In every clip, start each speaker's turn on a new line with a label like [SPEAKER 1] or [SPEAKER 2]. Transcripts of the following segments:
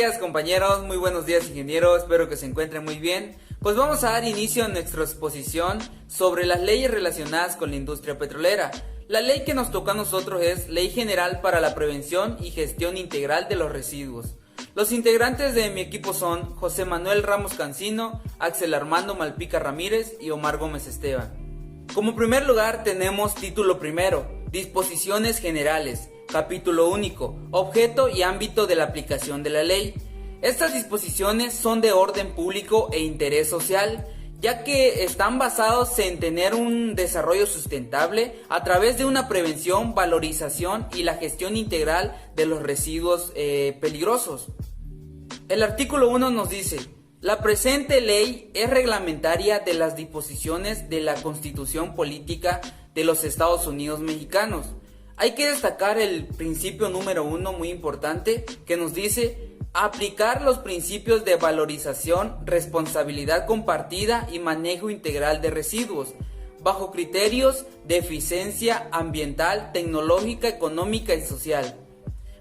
[SPEAKER 1] días compañeros, muy buenos días ingeniero, espero que se encuentren muy bien. Pues vamos a dar inicio a nuestra exposición sobre las leyes relacionadas con la industria petrolera. La ley que nos toca a nosotros es Ley General para la Prevención y Gestión Integral de los Residuos. Los integrantes de mi equipo son José Manuel Ramos Cancino, Axel Armando Malpica Ramírez y Omar Gómez Esteban. Como primer lugar tenemos título primero, Disposiciones Generales. Capítulo único, objeto y ámbito de la aplicación de la ley. Estas disposiciones son de orden público e interés social, ya que están basados en tener un desarrollo sustentable a través de una prevención, valorización y la gestión integral de los residuos peligrosos. El artículo 1 nos dice: la presente ley es reglamentaria de las disposiciones de la Constitución Política de los Estados Unidos Mexicanos. Hay que destacar el principio número 1 muy importante que nos dice aplicar los principios de valorización, responsabilidad compartida y manejo integral de residuos bajo criterios de eficiencia ambiental, tecnológica, económica y social.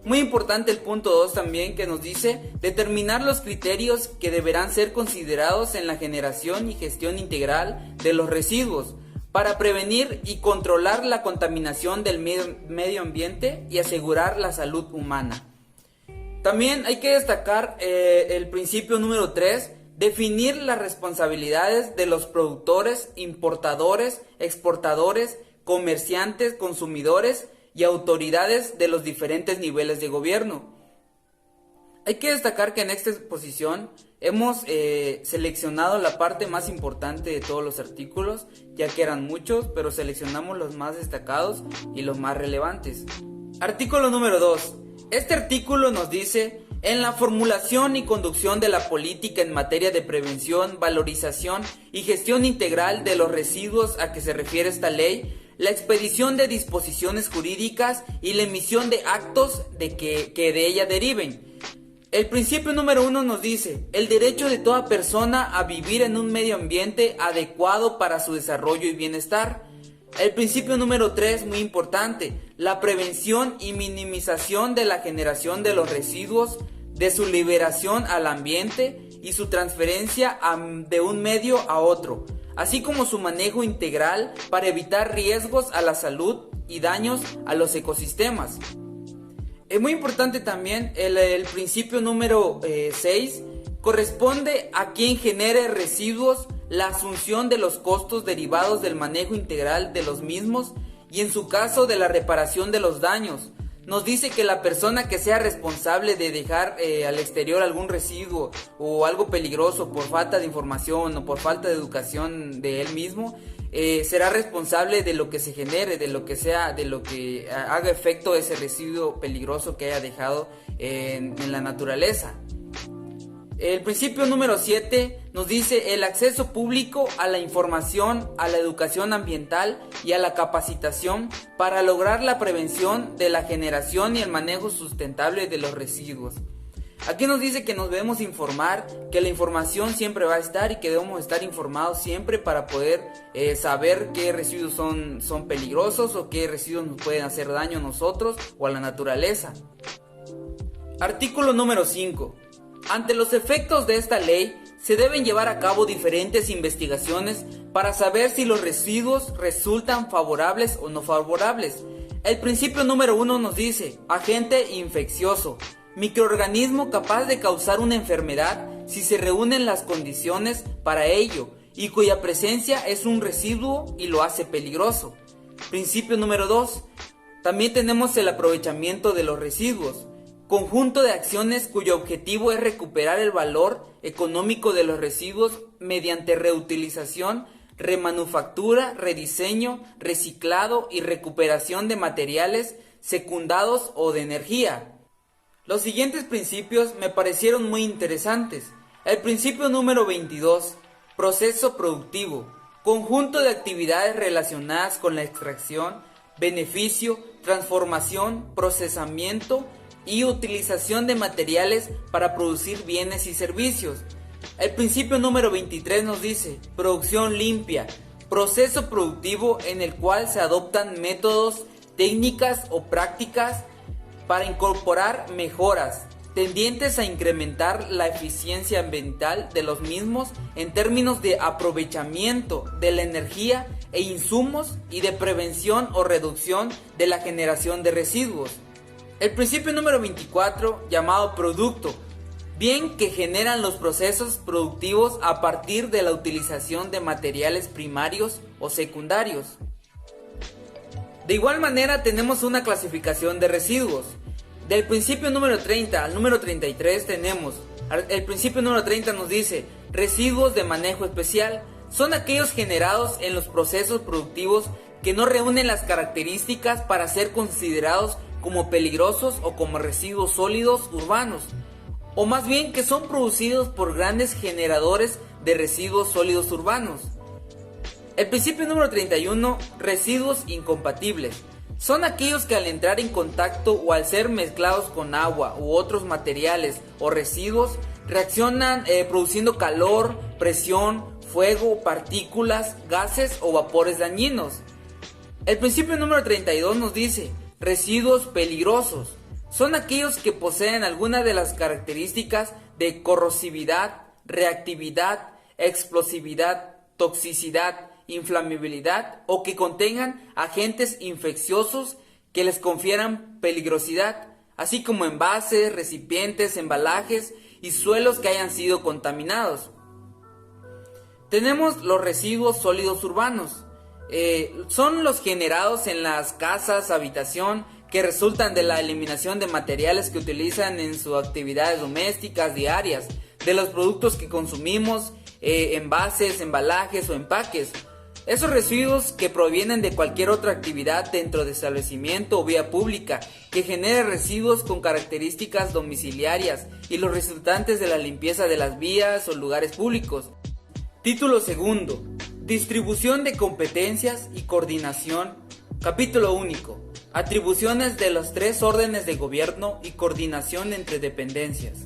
[SPEAKER 1] Muy importante el punto 2 también que nos dice determinar los criterios que deberán ser considerados en la generación y gestión integral de los residuos para prevenir y controlar la contaminación del medio ambiente y asegurar la salud humana. También hay que destacar el principio número 3, definir las responsabilidades de los productores, importadores, exportadores, comerciantes, consumidores y autoridades de los diferentes niveles de gobierno. Hay que destacar que en esta exposición hemos seleccionado la parte más importante de todos los artículos, ya que eran muchos, pero seleccionamos los más destacados y los más relevantes. Artículo número 2. Este artículo nos dice: en la formulación y conducción de la política en materia de prevención, valorización y gestión integral de los residuos a que se refiere esta ley, la expedición de disposiciones jurídicas y la emisión de actos que de ella deriven. El principio número 1 nos dice: el derecho de toda persona a vivir en un medio ambiente adecuado para su desarrollo y bienestar. El principio número 3, muy importante, la prevención y minimización de la generación de los residuos, de su liberación al ambiente y su transferencia de un medio a otro, así como su manejo integral para evitar riesgos a la salud y daños a los ecosistemas. Es muy importante también el principio número 6, corresponde a quien genere residuos la asunción de los costos derivados del manejo integral de los mismos y en su caso de la reparación de los daños. Nos dice que la persona que sea responsable de dejar al exterior algún residuo o algo peligroso por falta de información o por falta de educación de él mismo, será responsable de lo que se genere, de lo que haga efecto ese residuo peligroso que haya dejado en la naturaleza. El principio número 7 nos dice el acceso público a la información, a la educación ambiental y a la capacitación para lograr la prevención de la generación y el manejo sustentable de los residuos. Aquí nos dice que nos debemos informar, que la información siempre va a estar y que debemos estar informados siempre para poder saber qué residuos son peligrosos o qué residuos nos pueden hacer daño a nosotros o a la naturaleza. Artículo número 5. Ante los efectos de esta ley, se deben llevar a cabo diferentes investigaciones para saber si los residuos resultan favorables o no favorables. El principio número 1 nos dice: agente infeccioso, microorganismo capaz de causar una enfermedad si se reúnen las condiciones para ello y cuya presencia es un residuo y lo hace peligroso. Principio número 2. También tenemos el aprovechamiento de los residuos. Conjunto de acciones cuyo objetivo es recuperar el valor económico de los residuos mediante reutilización, remanufactura, rediseño, reciclado y recuperación de materiales secundados o de energía. Los siguientes principios me parecieron muy interesantes. El principio número 22, proceso productivo, conjunto de actividades relacionadas con la extracción, beneficio, transformación, procesamiento y utilización de materiales para producir bienes y servicios. El principio número 23 nos dice: producción limpia, proceso productivo en el cual se adoptan métodos, técnicas o prácticas para incorporar mejoras, tendientes a incrementar la eficiencia ambiental de los mismos en términos de aprovechamiento de la energía e insumos y de prevención o reducción de la generación de residuos. El principio número 24, llamado producto, bien que generan los procesos productivos a partir de la utilización de materiales primarios o secundarios. De igual manera tenemos una clasificación de residuos. Del principio número 30 al número 33 tenemos, el principio número 30 nos dice, residuos de manejo especial, son aquellos generados en los procesos productivos que no reúnen las características para ser considerados como peligrosos o como residuos sólidos urbanos, o más bien que son producidos por grandes generadores de residuos sólidos urbanos. El principio número 31, residuos incompatibles. Son aquellos que al entrar en contacto o al ser mezclados con agua u otros materiales o residuos reaccionan produciendo calor, presión, fuego, partículas, gases o vapores dañinos. El principio número 32 nos dice, residuos peligrosos. Son aquellos que poseen alguna de las características de corrosividad, reactividad, explosividad, toxicidad, inflamabilidad o que contengan agentes infecciosos que les confieran peligrosidad, así como envases, recipientes, embalajes y suelos que hayan sido contaminados. Tenemos los residuos sólidos urbanos. Son los generados en las casas, habitación, que resultan de la eliminación de materiales que utilizan en sus actividades domésticas diarias, de los productos que consumimos, envases, embalajes o empaques. Esos residuos que provienen de cualquier otra actividad dentro de establecimiento o vía pública que genere residuos con características domiciliarias y los resultantes de la limpieza de las vías o lugares públicos. Título segundo. Distribución de competencias y coordinación. Capítulo único. Atribuciones de los 3 órdenes de gobierno y coordinación entre dependencias.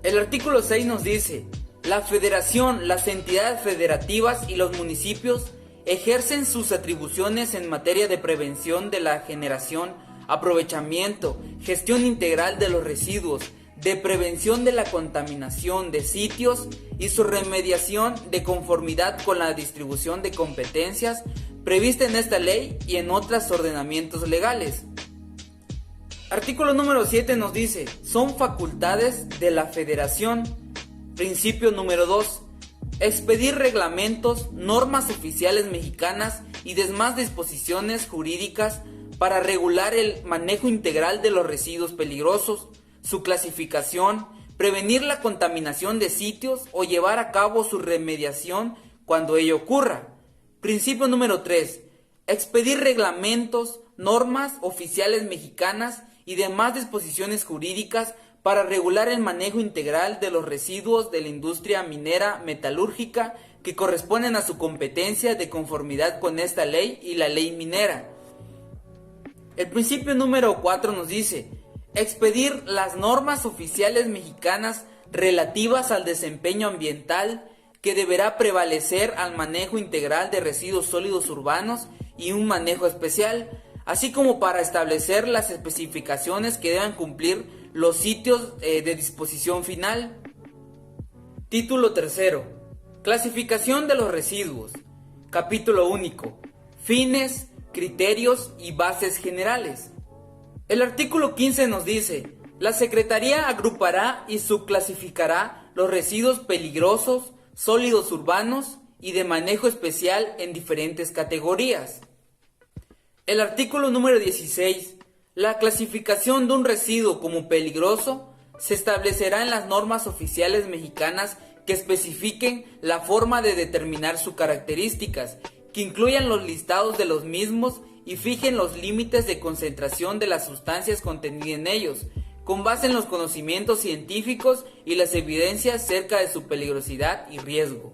[SPEAKER 1] El artículo 6 nos dice: la federación, las entidades federativas y los municipios ejercen sus atribuciones en materia de prevención de la generación, aprovechamiento, gestión integral de los residuos, de prevención de la contaminación de sitios y su remediación de conformidad con la distribución de competencias prevista en esta ley y en otros ordenamientos legales. Artículo número 7 nos dice: son facultades de la Federación. Principio número 2. Expedir reglamentos, normas oficiales mexicanas y demás disposiciones jurídicas para regular el manejo integral de los residuos peligrosos, su clasificación, prevenir la contaminación de sitios o llevar a cabo su remediación cuando ello ocurra. Principio número 3. Expedir reglamentos, normas oficiales mexicanas y demás disposiciones jurídicas para regular el manejo integral de los residuos de la industria minera metalúrgica que corresponden a su competencia de conformidad con esta ley y la ley minera. El principio número 4 nos dice: expedir las normas oficiales mexicanas relativas al desempeño ambiental que deberá prevalecer al manejo integral de residuos sólidos urbanos y un manejo especial, así como para establecer las especificaciones que deban cumplir los sitios de disposición final. Título tercero. Clasificación de los residuos. Capítulo único. Fines, criterios y bases generales. El artículo 15 nos dice: la Secretaría agrupará y subclasificará los residuos peligrosos, sólidos urbanos y de manejo especial en diferentes categorías. El artículo número 16. La clasificación de un residuo como peligroso se establecerá en las normas oficiales mexicanas que especifiquen la forma de determinar sus características, que incluyan los listados de los mismos y fijen los límites de concentración de las sustancias contenidas en ellos, con base en los conocimientos científicos y las evidencias acerca de su peligrosidad y riesgo.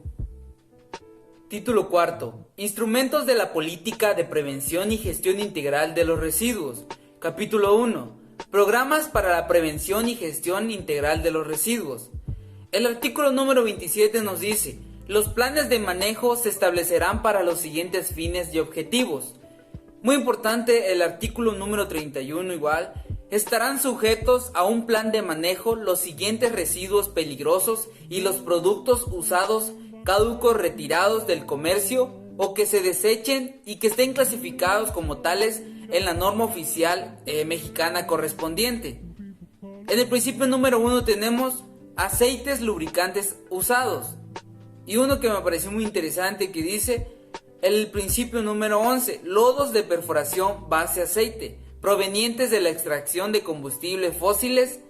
[SPEAKER 1] Título cuarto. Instrumentos de la política de prevención y gestión integral de los residuos. Capítulo 1. Programas para la prevención y gestión integral de los residuos. El artículo número 27 nos dice: los planes de manejo se establecerán para los siguientes fines y objetivos. Muy importante el artículo número 31 igual. estarán sujetos a un plan de manejo los siguientes residuos peligrosos y los productos usados caducos retirados del comercio o que se desechen y que estén clasificados como tales en la norma oficial mexicana correspondiente. En el principio número 1 tenemos aceites lubricantes usados. Y uno que me pareció muy interesante que dice el principio número 11, lodos de perforación base aceite, provenientes de la extracción de combustibles fósiles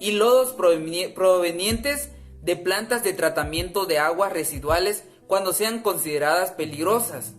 [SPEAKER 1] y lodos provenientes de plantas de tratamiento de aguas residuales cuando sean consideradas peligrosas.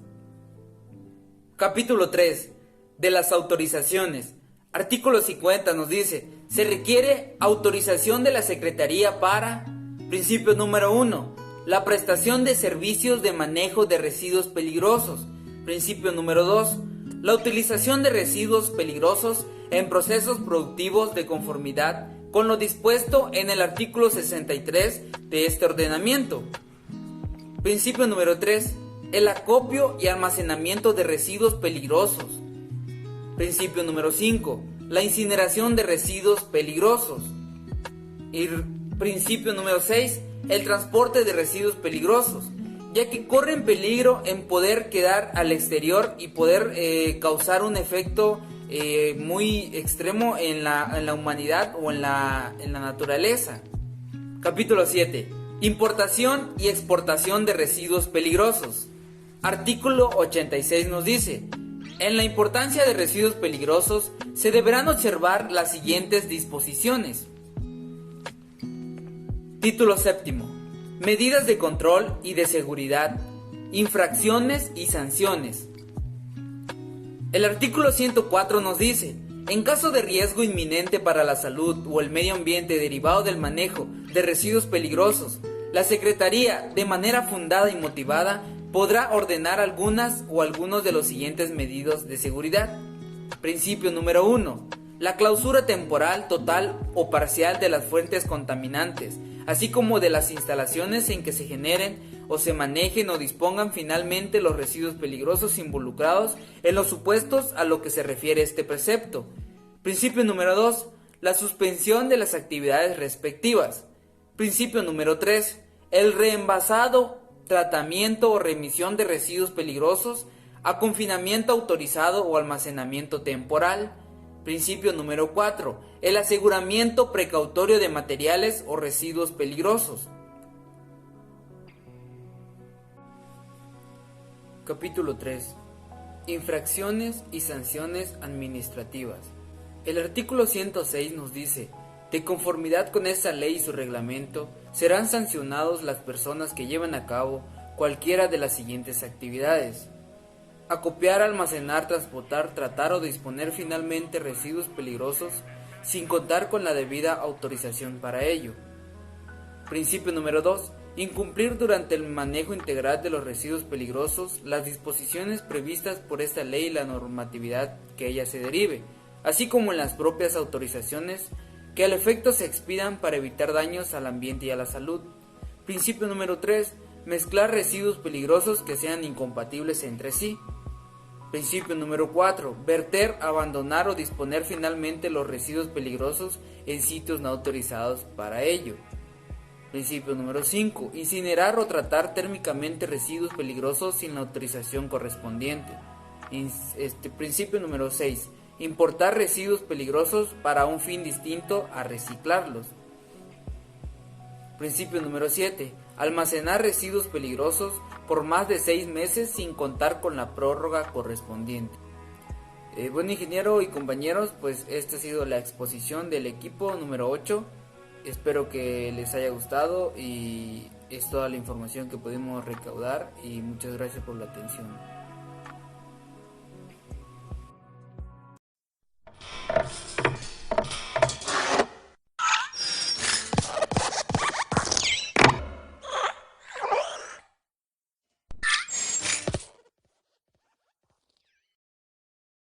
[SPEAKER 1] Capítulo 3. De las autorizaciones. Artículo 50 nos dice, se requiere autorización de la Secretaría para, principio número 1, la prestación de servicios de manejo de residuos peligrosos. Principio número 2, la utilización de residuos peligrosos en procesos productivos de conformidad con lo dispuesto en el artículo 63 de este ordenamiento. Principio número 3, el acopio y almacenamiento de residuos peligrosos. Principio número 5, la incineración de residuos peligrosos. Y principio número 6, el transporte de residuos peligrosos, ya que corren peligro en poder quedar al exterior y poder causar un efecto muy extremo en la humanidad o en la naturaleza. Capítulo 7. Importación y exportación de residuos peligrosos. Artículo 86 nos dice, en la importancia de residuos peligrosos se deberán observar las siguientes disposiciones. Título 7. Medidas de control y de seguridad, infracciones y sanciones. El artículo 104 nos dice, en caso de riesgo inminente para la salud o el medio ambiente derivado del manejo de residuos peligrosos, la Secretaría, de manera fundada y motivada, podrá ordenar algunas o algunos de los siguientes medidas de seguridad. Principio número 1. La clausura temporal, total o parcial de las fuentes contaminantes, así como de las instalaciones en que se generen o se manejen o dispongan finalmente los residuos peligrosos involucrados en los supuestos a lo que se refiere este precepto. Principio número 2. La suspensión de las actividades respectivas. Principio número 3. El reenvasado, tratamiento o remisión de residuos peligrosos a confinamiento autorizado o almacenamiento temporal. Principio número 4. El aseguramiento precautorio de materiales o residuos peligrosos. Capítulo 3. Infracciones y sanciones administrativas. El artículo 106 nos dice, de conformidad con esta ley y su reglamento, serán sancionados las personas que llevan a cabo cualquiera de las siguientes actividades: acopiar, almacenar, transportar, tratar o disponer finalmente residuos peligrosos sin contar con la debida autorización para ello. Principio número 2. Incumplir durante el manejo integral de los residuos peligrosos las disposiciones previstas por esta ley y la normatividad que ella se derive, así como en las propias autorizaciones que al efecto se expidan para evitar daños al ambiente y a la salud. Principio número 3. Mezclar residuos peligrosos que sean incompatibles entre sí. Principio número 4. Verter, abandonar o disponer finalmente los residuos peligrosos en sitios no autorizados para ello. Principio número 5. Incinerar o tratar térmicamente residuos peligrosos sin la autorización correspondiente. Principio número 6. Importar residuos peligrosos para un fin distinto a reciclarlos. Principio número 7. Almacenar residuos peligrosos por más de 6 meses sin contar con la prórroga correspondiente. Bueno, ingeniero y compañeros, pues esta ha sido la exposición del equipo número 8. Espero que les haya gustado y es toda la información que pudimos recaudar y muchas gracias por la atención.